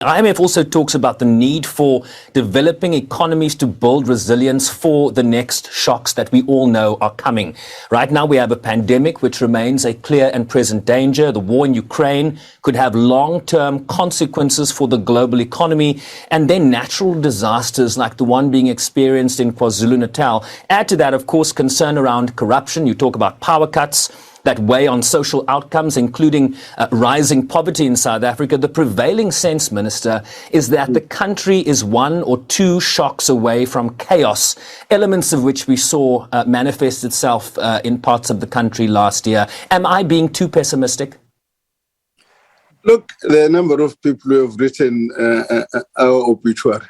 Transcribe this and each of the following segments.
IMF also talks about the need for developing economies to build resilience for the next shocks that we all know are coming. Right now we have a pandemic which remains a clear and present danger. The war in Ukraine could have long-term consequences for the global economy, and then natural disasters like the one being experienced in KwaZulu-Natal. Add to that, of course, concern around corruption. You talk about power cuts that weigh on social outcomes, including rising poverty in South Africa. The prevailing sense, Minister, is that the country is one or two shocks away from chaos, elements of which we saw manifest itself in parts of the country last year. Am I being too pessimistic? Look, there are a number of people who have written our obituary.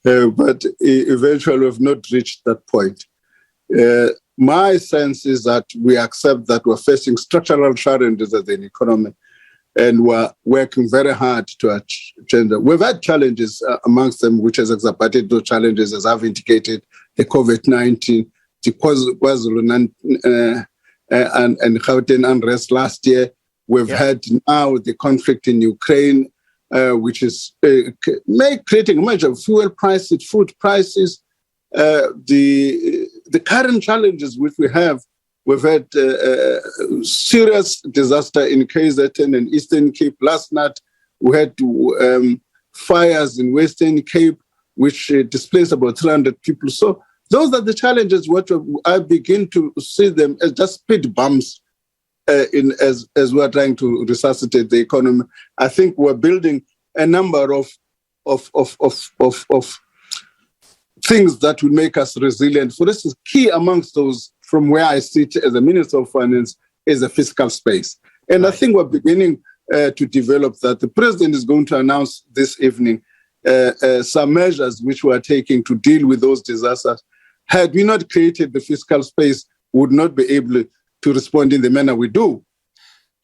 But eventually we have not reached that point. My sense is that we accept that we're facing structural challenges as an economy, and we're working very hard to change them. We've had challenges amongst them, which has exacerbated those challenges, as I've indicated, the COVID-19, the KwaZulu-Natal and Gauteng unrest last year. We've had now the conflict in Ukraine, which is creating a major fuel prices, food prices. The current challenges which we have, we've had serious disaster in KZN and Eastern Cape. Last night we had fires in Western Cape, which displaced about 300 people. So those are the challenges which I begin to see them as just speed bumps as we're trying to resuscitate the economy. I think we're building a number of things that will make us resilient. For instance, key amongst those, from where I sit as a Minister of Finance, is a fiscal space. And I think we're beginning to develop that. The President is going to announce this evening some measures which we are taking to deal with those disasters. Had we not created the fiscal space, we would not be able to respond in the manner we do.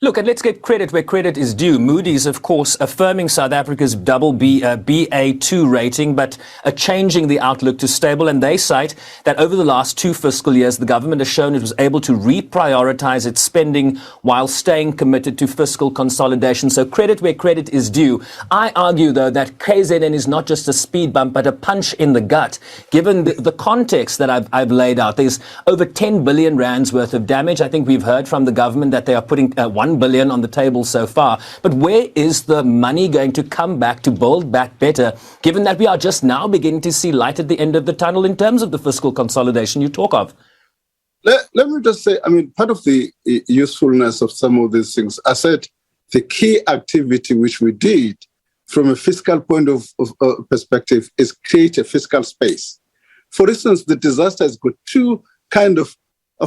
Look, and let's get credit where credit is due. Moody's, of course, affirming South Africa's BA2 rating, but changing the outlook to stable. And they cite that over the last 2 fiscal years, the government has shown it was able to reprioritize its spending while staying committed to fiscal consolidation. So credit where credit is due. I argue, though, that KZN is not just a speed bump, but a punch in the gut. Given the context that I've laid out, there's over 10 billion rands worth of damage. I think we've heard from the government that they are putting 1 billion on the table so far. But where is the money going to come back to build back better, given that we are just now beginning to see light at the end of the tunnel in terms of the fiscal consolidation you talk of? Let me just say, I mean, part of the usefulness of some of these things, I said the key activity which we did from a fiscal point of perspective is create a fiscal space. For instance, the disaster has got 2 kind of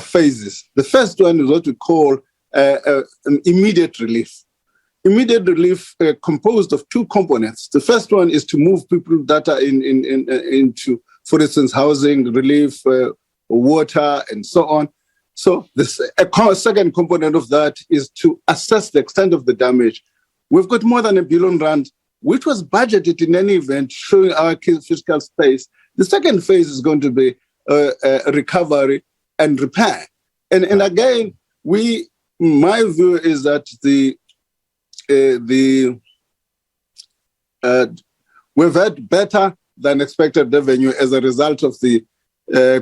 phases. The first one is what we call an immediate relief. Immediate relief composed of 2 components. The first one is to move people that are into, for instance, housing relief, water, and so on. So the second component of that is to assess the extent of the damage. We've got more than R1 billion, which was budgeted in any event, showing our fiscal space. The second phase is going to be recovery and repair. And again, my view is that we've had better than expected revenue as a result of the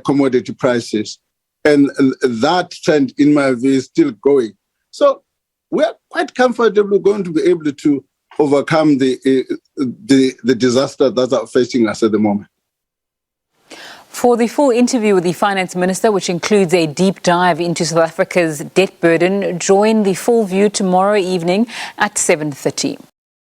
commodity prices, and that trend, in my view, is still going. So we're quite comfortably going to be able to overcome the disaster that are facing us at the moment. For the full interview with the Finance Minister, which includes a deep dive into South Africa's debt burden, join The Full View tomorrow evening at 7:30.